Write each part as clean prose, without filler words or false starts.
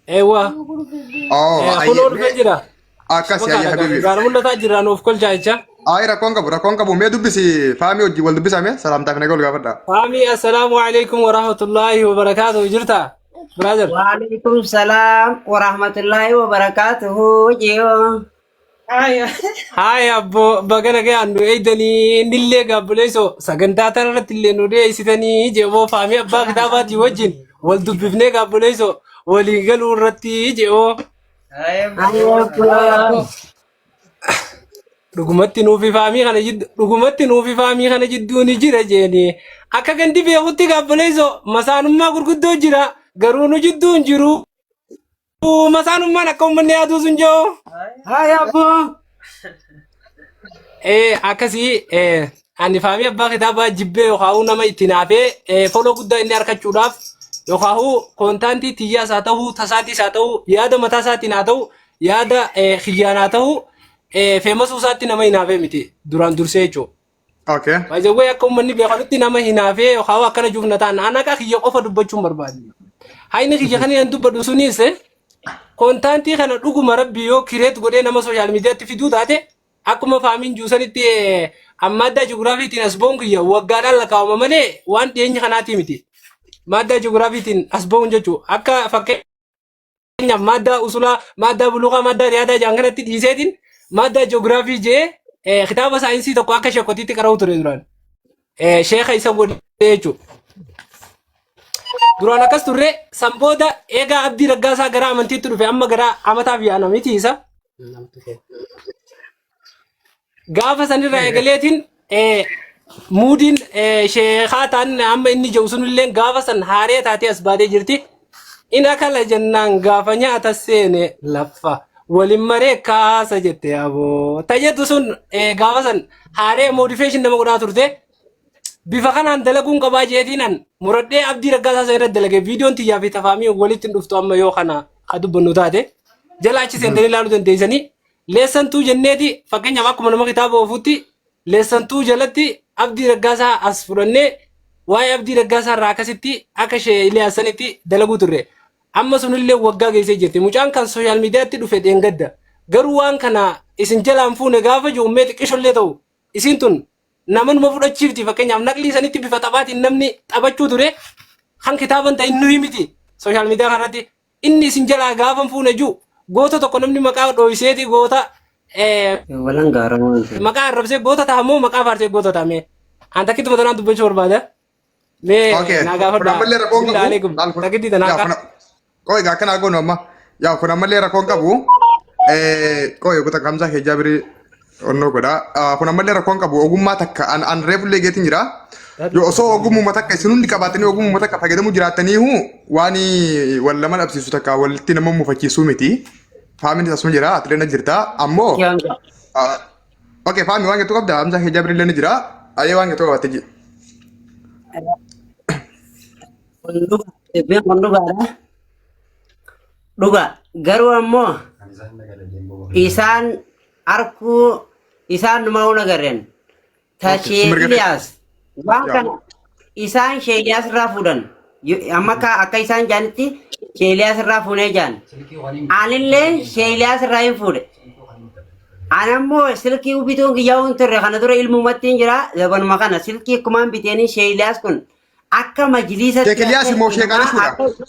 ايوه. Oh, خلود فجرة. akkas ya habibi. قال ولا تاجر انا في كل جايشه. Ay rakon kabu me dubbisi fami hojii wal dubbisame salamtaa fi nagaa ol gaafadha. فامي السلام عليكم ورحمة الله وبركاته جرتا برادر. Waalaikumsalam warahmatullahi wabarakatuh. Jiyo. هاي هاي ابو بغنا كي عندو ايدني نيلي قبليسو سغنتا ترت اللي نودي ايستني جيبو فامي ابا كتابات يوجين ولدو بفني قبليسو ولي قالوا رتي جيبو Ayo pulang. dhugumatti nuufi faamii kana jiddu dhugumatti nuufi faamii kana jidduu ni jira jeeni akka gandi beekutti gabbaleeso masaanummaa gurguddoo jira garuu nu jidduu hin jiru masaanummaan akka uummanni yaaduu sun joo Hai abu. akkasii ani faamii abbaa kitaabaa jibbee yookaan nama itti naafee foloo guddaa inni harkachuudhaaf yookaan koontaantii tiyyaas haa ta'uu tasaatis haa ta'uu yaada mataa isaatiin haa ta'uu yaada kiyyaan haa ta'uu famous usaatti nama hinaafee miti duraan dursee jechuudha. Okay. Baay'ee akka uummanni beekanutti nama hinaafee yookaan akkana juufna ta'an anaka kiyya qofa dubbachuun barbaade. Haayini kiyya kan hin dubbadhu sunis koontaantii kana dhuguma rabbi yoo kireet godhee nama sooshaal miidiyaatti fiduu taate akkuma faamiin juusanitti madda ji'ogiraafiitiin as ba'uun kiyya waggaadhaan lakkaa'ama malee waan dhiyeenya kanaati miti. Madda ji'ogiraafiitiin as ba'uun jechuudha. Akka fakkeenyaaf madda usulaa, madda buluqaa, madda riyaadaa jaan kanatti dhiiseetiin madda ji'ogiraafii jee kitaaba saayinsii tokko akka sheekotiitti qara'u ture duraan. Sheeka isa godhee jechuudha. Duraan akkas turre sanbooda eegaa abdii raggaasaa gara amantiitti dhufe amma gara amataaf yaana miti isa. Gaafa sanirraa eegaleetiin muudiin sheekaa ta'an amma inni jiru sunillee gaafa san haaree taatee as baatee jirti. Ina kala jennaan gaafa nyaata seene laffa. Walin maree kaasa jette aboo tayyatu sun gaafa san haaree motivation nama godhaa turte bifa kanaan dalaguun qabaa jeetiinan muradhee abdii raggaasaa isa irra dalage viidiyoon tiyyaa fi tafaamii walitti dhuftu amma yoo kana dubbannu taate jala achi seentanii ilaaluu dandeessanii leessantuu jenneeti fakkeenyaaf akkuma nama kitaaba oofutti leessantuu jalatti abdii raggaasaa as fudhannee waa'ee abdii raggaasaa irraa akkasitti akka ishee ilaassanitti dalaguu turre. Amma sunillee waggaa geessee jirti. Mucaan kan sooshaal miidiyaatti dhufe dheengadda. Garuu waan kana isin jalaan fuune gaafa jiru ummee xiqqishollee ta'u isin tun namanuma fudhachiifti fakkeenyaaf naqlii sanitti bifa taphaatiin namni taphachuu ture kan kitaaban ta'in nuyi miti sooshaal miidiyaa kanarratti inni isin jalaa gaafa fuune jiru goota tokko namni maqaa dhoohiseeti goota Walang garaman. maqaa arrabsee goota taa'amoo maqaa faarsee goota taa'ame. Anta kitti batanaan dubbachuu barbaada. Mee naa gaafadha. Alaikum. Takitti tanaa Koi ga kana gono amma ya kuna malle rakon kabu koi kuta kamsa hejabri onno goda kuna malle rakon kabu ogumma takka an refulle getin jira yo so ogummu matakka isinun dikabatani ogummu matakka fagadamu jiratani hu wani walla man absisu takka walti namum mufachisu miti famini tasmu jira atlena jirta ammo okay fami wange to kabda amsa hejabri lene jira aye wange to watiji Kondo bara. Dhuga garuu ammoo isaan arkuu isaan numa nagarren ta sheeliyaas waan kana isaan sheeliyaas irraa fuudhan amma akka isaan jaanitti sheeliyaas irraa fuunee jaan anillee sheeliyaas irraa hin fuudhe anammoo silkii bituun kiyyaa hin turre kana dura ilmumattiin jira dabanuma kana silkii akkumaan biteenii sheeliyaas kun akka majliisatti sheeliyaas immoo sheekaanis fuudha.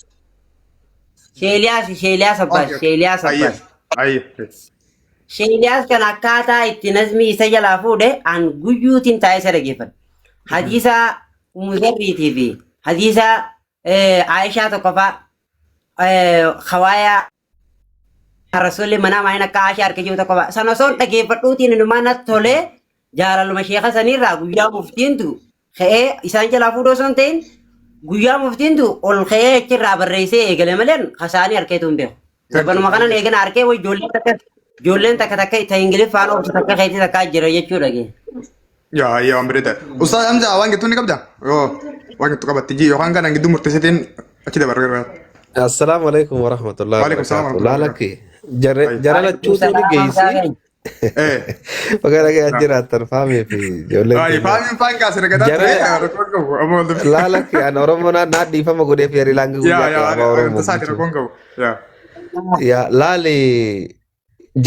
Sheeliyaas abbas. Sheeliyaas kan akkaataa itti nazmii isa jalaa fuudhe an guyyuutiin taa'ee isa dhageeffadhe. Hadiisa Muzarriitii fi hadiisa Aayishaa tokko fa'a hawaayaa Rasuulli manaa maayin akka Aayishaa harka jiru tokko fa'a. Sana osoo dhageeffadhuutiin inumaa natti tolee jaalaluma sheeka sanirraa guyyaa muftiintu ka'ee isaan jalaa fuudhoo osoo hin ta'in guyyaa muftiintu ol ka'ee achirraa barreessee eegale maleen hasaanii harkeetu hin beeku. Sabbanuma kanan eegana harkee way ijoolleen takka itti ingiliffaan oobsu takka keetii takka jira jechuudha. Ya amrita. Ustaz Hamza waan gitu ni kabda. Yo waan gitu kabatti ji yookaan kan ngidu murtesitiin achi dabarre. Assalamualaikum warahmatullahi wabarakatuh. Lalaki jarana cuutu ni geessi. Magana kayak jiraatan fahmi fi jolle. Fahmi kan sira kata Lalaki an Oromo na di fama gode fi langu. Ya, tasati rakon kau. Ya. yaa laali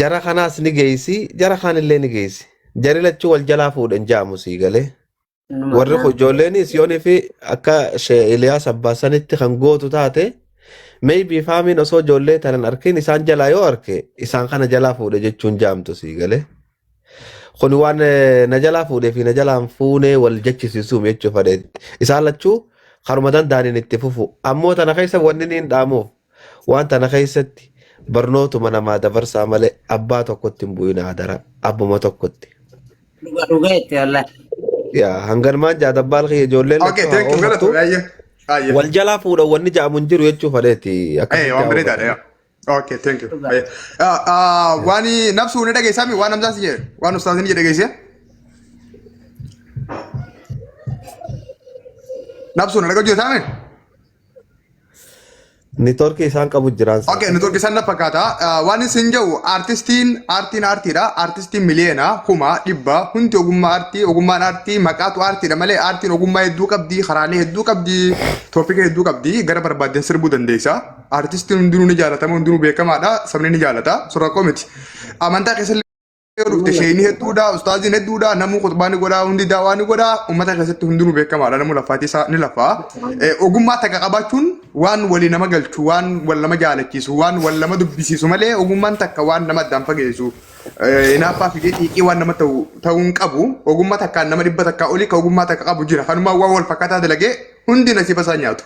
jara kanaas ni geessi jara kaanillee ni geessi jari lachuu wal jalaa fuudhan jaamu sii galee warri ijoollenis yoonii fi akka shee Iliyaas Abbaasanitti kan gootu taate maybe faamiin osoo ijoollee tanan arkin isaan jalaa yoo arke isaan kana jalaa fuudhe jechuun jaamtu sii galee kun waan na jalaa fuudhee fi na jalaan fuunee wal jechisiisuum jechuu fadhe isaan lachuu karuma danda'aniin itti fufu ammoo tana keessa wanni niin dhaamuuf waan tana keessatti barnootuma namaa dabarsaa malee abbaa tokkotti hin bu'in adara abbuma tokkotti. Dhugaa itti wallah. Yaa hangan maan jaadabbaal kiyya ijoolleen wal jalaa fuudhan wanni jaamu hin jiru jechuu fadheeti. Waan bareedaadha. Okay, thank you. Waan nabsuu ni dhageessaami waan namsaas jedhe waan ustaazini jedhe dhageesse. Nabsuu na dhagaa jirtaame. Niitoorkii isaan qabu jiraan. Okay, niitoorkii isaan na fakkaata. Waan isin jedhu artistiin aartiidha. Artistiin miliyoona kuma dhibba hundi ogummaan aartii maqaatu aartiidha malee aartiin ogummaa hedduu qabdi karaalee hedduu qabdi toopika hedduu qabdi gara barbaadden sirbuu dandeessa. Artistiin hundinuu ni jaalatama hundinuu beekamaadha sabni ni jaalata surra koomiti. Amantaa keessatti dhufte sheenii hedduudha ustaaziin hedduudha namuu khutbaani godhaa hundi daawaani godhaa uummata keessatti hundinuu beekamaadha namuu lafaati isaa ni lafaa ogummaa takka qabaachuun waan walii nama galchu waan wal nama jaalachiisu waan wal nama dubbisiisu malee ogummaan takka waan nama addaan fageessu hinaaffaa fi xiiqii waan nama ta'uun qabu ogummaa takkaan nama dhibba takkaa olii ka ogummaa takka qabu jira kanumaa waan wal fakkaataa dalagee hundi nasiiba isaa nyaatu.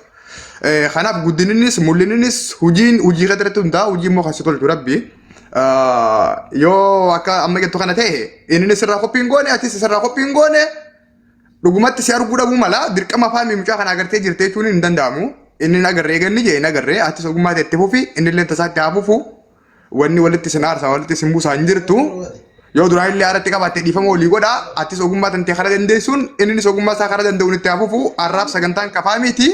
Kanaaf guddininis mul'ininis hojii irratti hundaa hojii immoo kan si tolchu rabbi. Yoo akka amma jettu kana ta'e inni sirraa qophiin goone ati sirraa qophiin goone dhugumatti si arguu dhabuu mala dirqama faamii mucaa kana agartee jirtee jechuun hin danda'amu inni nagarree ganni jee nagarree ati ogummaa ta'etti fufi inni illee tasaatti haa fufu wanni walitti sin aarsaa walitti sin buusaa hin jirtu yoo duraan illee haaratti qabaattee dhiifama olii godha atis ogummaa tantee kara dandeessuun innis ogummaa isaa kara danda'uun itti haa fufu har'aaf sagantaan kafaamiiti.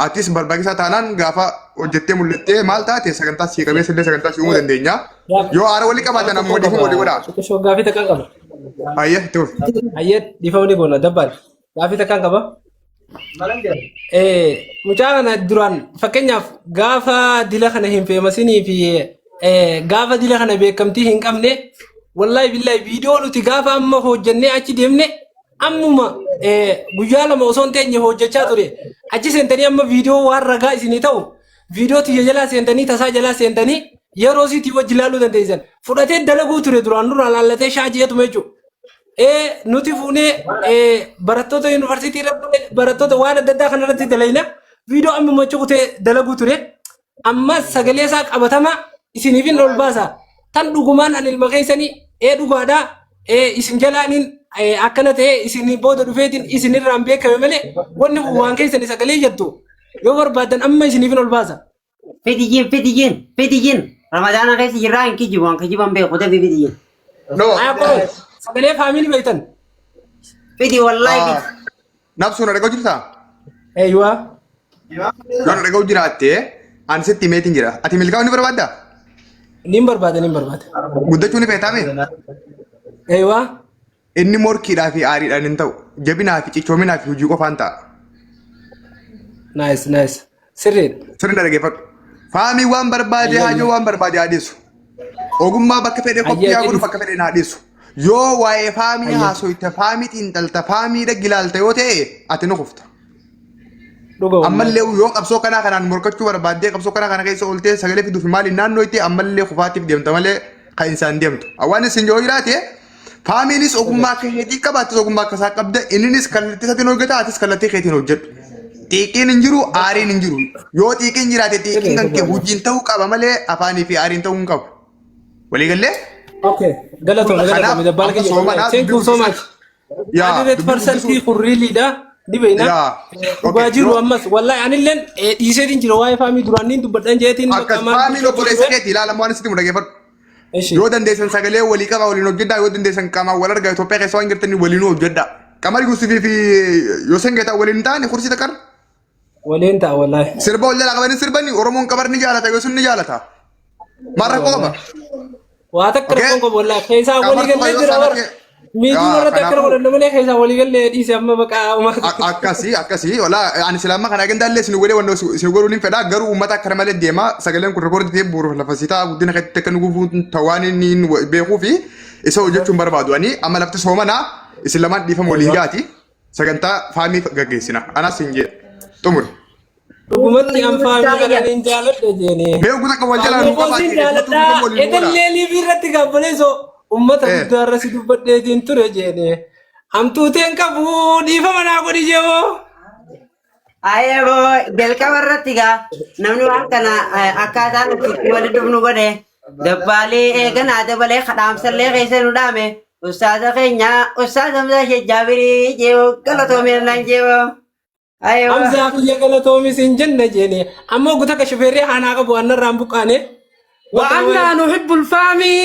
Atis barbaachisaa taanaan gaafa hojjettee mul'attee maal taate sagantaa sii qabeessa illee sagantaa sii uumuu dandeenya. Yoo haara walii qabaatan ammoo dhiifama walii godhaa. Gaafii takkaan qaba. Ayyee itti fufi. Ayyee dhiifama ni goona dabbaal. Gaafii takkaan qaba. Mucaa kana duraan fakkeenyaaf gaafa dila kana hin feemasinii fi gaafa dila kana beekamtii hin qabne wallahi billahi viidiyoo nuti gaafa amma hojjennee achi deemne ammuma guyyaa lama osoo hin teenye hojjechaa ture achi seentanii amma viidiyoo waan ragaa isinii ta'u viidiyoo tiyya jalaa seentanii tasaa jalaa seentanii yeroo siitii wajji ilaaluu dandeessan fudhatee dalaguu ture duraan laallatee shaaji'eetuma jechuudha. Nuti fuunee barattoota yuunivarsiitii barattoota waan adda addaa kanarratti dalayna viidiyoo ammuma cukutee dalaguu ture ammas sagalee isaa qabatama isiniifin ol baasa tan dhugumaan an ilma keessanii dhugaadhaa isin jalaanin akkana ta'e isin booda dhufeetiin isinirraan beekame malee wanni kun waan keessanii sagalee jettu yoo barbaadan amma isiniifin ol baasa. Fediyyiin ramadaana keessa jirraa hin kijibu waan kijiban beeku dafi fediyyiin. Sagalee faamilii beektan. Fedi wallahi fedi. Nabsuu na dhaga'u jirtaa? Eeyyuwaa. Yoo na dhaga'u jiraattee ani sitti meetiin jira. Ati milkaa'uu ni barbaaddaa? Ni barbaada. Guddachuu ni feetaame? Eeyyuwaa. Inni morkiidhaa fi aariidhaan hin ta'u jabinaa fi cichoominaa fi hojii qofaan ta'a. Nice. Sirriidha. Sirriidha dhageeffadhu. Faamii waan barbaade haajoo waan barbaade haadhisu. Ogummaa bakka fedhe qophii haa godhu bakka fedhe na haadhisu. Yoo waa'ee faamii haasoyte faamii xiinxalta faamii dhagilaalta yoo ta'e ati ni kufta. Ammallee yoo qabsoo kanaan morkachuu barbaaddee qabsoo kana keessa ooltee sagalee fiduuf maali naannoo itti ammallee kufaatiif deemta malee kan isaan deemtu. Waan isin yoo jiraate faamiinis ogummaa akka heetii qabaattis ogummaa akka isaa qabda inninis kallattii isatiin hojjeta atis kallattii keetiin hojjedhu. Xiiqiin hin jiru aariin hin jiru. Yoo xiiqiin jiraate xiiqiin kan kee hojiin ta'uu qaba malee afaanii fi aariin ta'uu hin qabu. Walii gallee? Okay, galatoomne dabbala keenya. Thank you so much. 100% kurriiliidha. Dibeena. Dhugaa jiru ammas wallahi anilleen dhiiseetiin jira waa'ee faamii duraaniin dubbadhan jeetiin. Akkas faamiin obboleessa keetii ilaalamu waan isitti mudhageeffadhu. Yoo dandeessan sagalee walii qabaa waliin hojjedhaa yoo dandeessan qaamaa wal argaa Itoophiyaa keessa waan jirtanii waliin hojjedhaa. Qamari Yusufii fi Yoosen Geetaa waliin taane kursii takar. Waliin ta'a wallahi. Sirba wal jalaa qabanii sirbanii Oromoon qabar ni jaalata Yoosun ni jaalata. Maal rakkoo qaba? Waa takka rakkoon qabu wallahi keessaa walii galee jira warra. Miidiyaa irratti akkana godhanna malee keessa walii gallee dhiise amma maqaa uummata. akkasii wala ani silaama kana gandaallee sin godhe wanno sin godhu nin fedha garuu uummata akkana malee deema sagaleen kun rekoordi ta'e buuruuf lafa sitaa guddina keessatti akka nu gufuun tawaan inni beekuu fi isa hojjechuun barbaadu ani amma lafti soomana isin lamaan dhiifama walii gaati sagantaa faamii gaggeessina anas hin jee xumur. Dhugumatti an faamii kana hin jaaladha jeeni. Mee guutaa kan wal jalaa nu qabaate. Edallee liibii irratti gabbaleessoo ummata guddaa irra si dubbadheetiin ture jeeni. Hamtuuteen qabu dhiifama naa godhi jeemoo. Ayebo jalqaba irratti gaa namni waan kana akkaataan itti walitti dhufnu godhe dabbaalee eeganaa dabalee kadhaamsallee keessa nu dhaame ustaaza keenya ustaaza Hamzaa Sheekh Jaabirii jeemoo galatoomee naan jeemoo. Hamzaa kiyya galatoomis hin jenna jeeni. Ammoo guutaa ka shufeerrii haanaa qabu annarraan buqqaane. وأنا نحب الفامي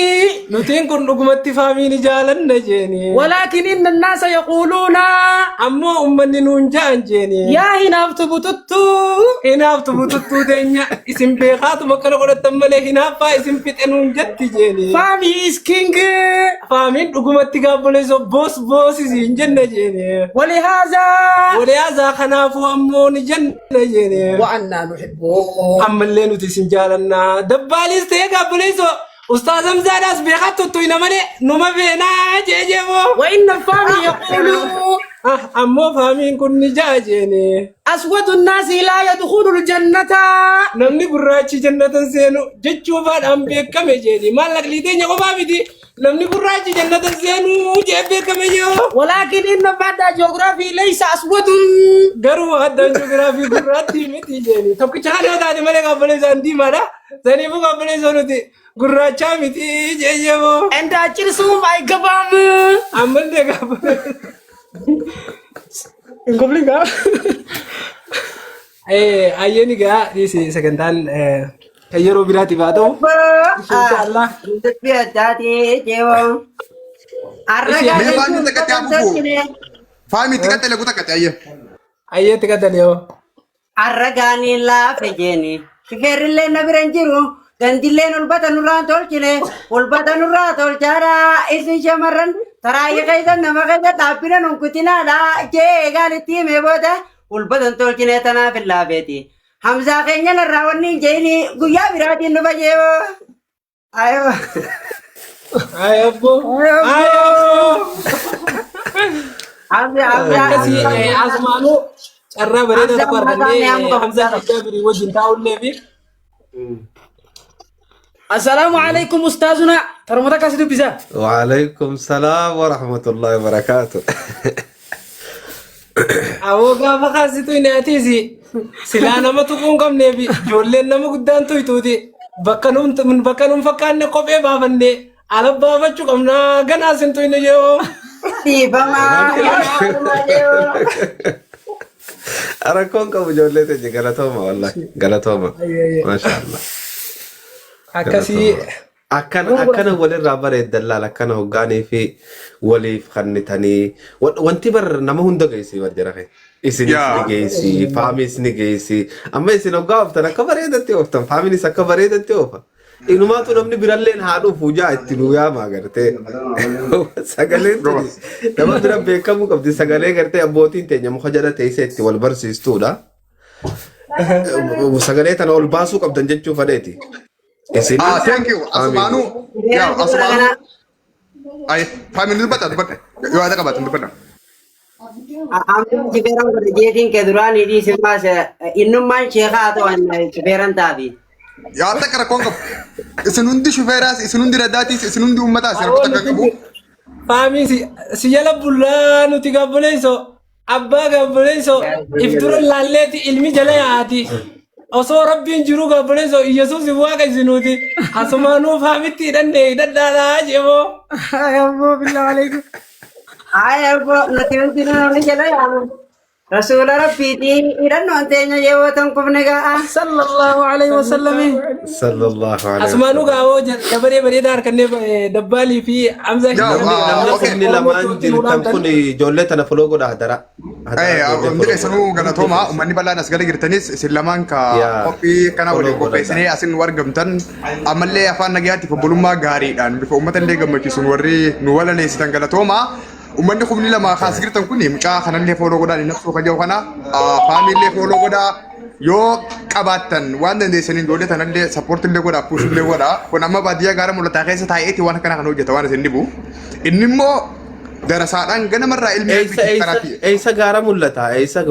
نتين كن رقمتي فامي نجالنا جيني ولكن إن الناس يقولون أما أمني نونجان جيني يا هنا بتبتتو هنا بتبتتو دنيا اسم بيخات مكان قد تملي هنا فا اسم بيت نونجت جيني فامي is king فامي رقمتي قابل زو بوس جنة جيني ولهذا خنافو أمو نجنة جيني وأنا نحبه أما اللي نتسم جالنا دبالي قبليسو أستاذ حمزة ناس بيخطوا توينا مني نما بينا جيجيبو وإن الفامي يقول أمو فامين كن نجاجيني أسود الناس لا يدخل الجنة نمني قراتي جنة سينو جيجو فان أم بيكم جيني مالك ليدين يقو بابدي نمني قراتي جنة سينو جيب بيكم جو ولكن إن بعد جغرافي ليس أسود قروا هذا جغرافي قراتي متي جيني طب كيشان هذا دي مالك قبليسو عندي مالا زني بو قبليسو نتي قراتي متي جيجيبو أنت أجلسوا معي قبام أمن دي قبل Complica. Ayeni ga disi sekantan kayero birati bado. Insyaallah. Tapi tadi jeemoo. Mee faamii takkatti hafuuf faamii takkatti lagu takkatti ayye. Ayye takkatti yoo. Arragaanii laafe jeeni. Shifeerrillee na bira hin jiru. Gandilleen ulbata nurraan tolchaadha. Isin shamarran taraayii keessa nama keessa dhaabbina nunkutinaadha. Jee egaan itti himee booda ulbatan tolchinee tanaaf hin laafeeti. Hamzaa keenya narraa wanni hin jeeni guyyaa biraatiin dhufa jeemoo. Ayoo. Ayobbo. Akkasii asumaanuu carraa bareedaa tokko argannee Hamzaa Jaabirii wajjin taa'ullee fi. السلام عليكم أستاذنا ترى كاسيدو بيزا وعليكم السلام ورحمة الله وبركاته Awoga makasitu inatisi sila nama tukung kam nebi jolen nama gudan tu itu di bakanum fakan ne kope babande alab baba cukam na gana sentu ini yo Tiba mah. أراكم كم جولة تجي غلطهما والله غلطهما ما شاء الله akasi akkana walirraa bareeddallaa akkana hoggaanii fi waliif kannitanii wanti bar nama hunda geessi barjara kee isinis ni geessi faamiis ni geessi amma isin hoggaa ooftan akka bareedatti ooftan faamiinis akka bareedatti oofa inumaatu namni biralleen haa dhufu jaa itti nu yaamaa gartee sagaleen nama bira beekamuu qabdi sagalee gartee abbootiin teenya muka jala teessee itti wal barsiistuudha sagalee tana ol baasuu qabdan jechuu fadheeti. Thank you. Asmanu. Ya, Asmanu. Ay, family dubbata. Yoo ada qabatan dubbata. Amni jibeeran godhe jeetiin ke duraan hidhii simmaas innummaan sheekaa ta'u jibeeran taati. Yaa takka rakkoon qabu. Isin hundi shufeeraas, isin hundi raddaatiis, isin hundi uummataas rakkoo takka qabu. faami si jala bullaa nuti gabboleeyso abbaa gabboleeyso ifdura laalleeti ilmi jala yaati. Osoo rabbiin jiru gabboleeyso Yesuus waaqa isinuuti asumaanuu faamitti hidhannee hidhadhaadhaa jeemoo. Ayabbo bilaa alaikum. Ayabbo nuti wanti nuti jala yaamu. Rasuula rabbiiti hidhannoon teenya yeroo tan kufne ga'a. Sallallahu alaihi wasallam. Sallallahu alaihi wasallam. Asumaanuu gaawoo dabaree bareedaa harkannee dabbaalii fi Hamzaa Namni lamaan jirtan kun ijoollee tana foloo godhaa dara. Hundi keessanuu galatooma uummanni bal'aan as gala jirtanis isin lamaan ka Yaa. qophii kana waliin Oloo qopheessinee asin wargamtan ammallee afaan nagayaatti obbolummaa gaariidhaan bifa uummata illee gammachiisuun warri nu walaleessitan galatooma. Uummanni kumni lama kaas jirtan kun mucaa kanallee fooloo godhaan inni nafsuu kaja'u kana faamillee fooloo godhaa yoo qabaattan waan dandeessaniin doodee tanallee sappoortillee godhaa puushillee godhaa kun amma baadiyyaa gaara mul'ataa keessa taa'eetii waan akkana kan hojjeta waan isin dhibu inni immoo darasaadhaan ganamarraa ilmi Eessa gaara mul'ata? Eessa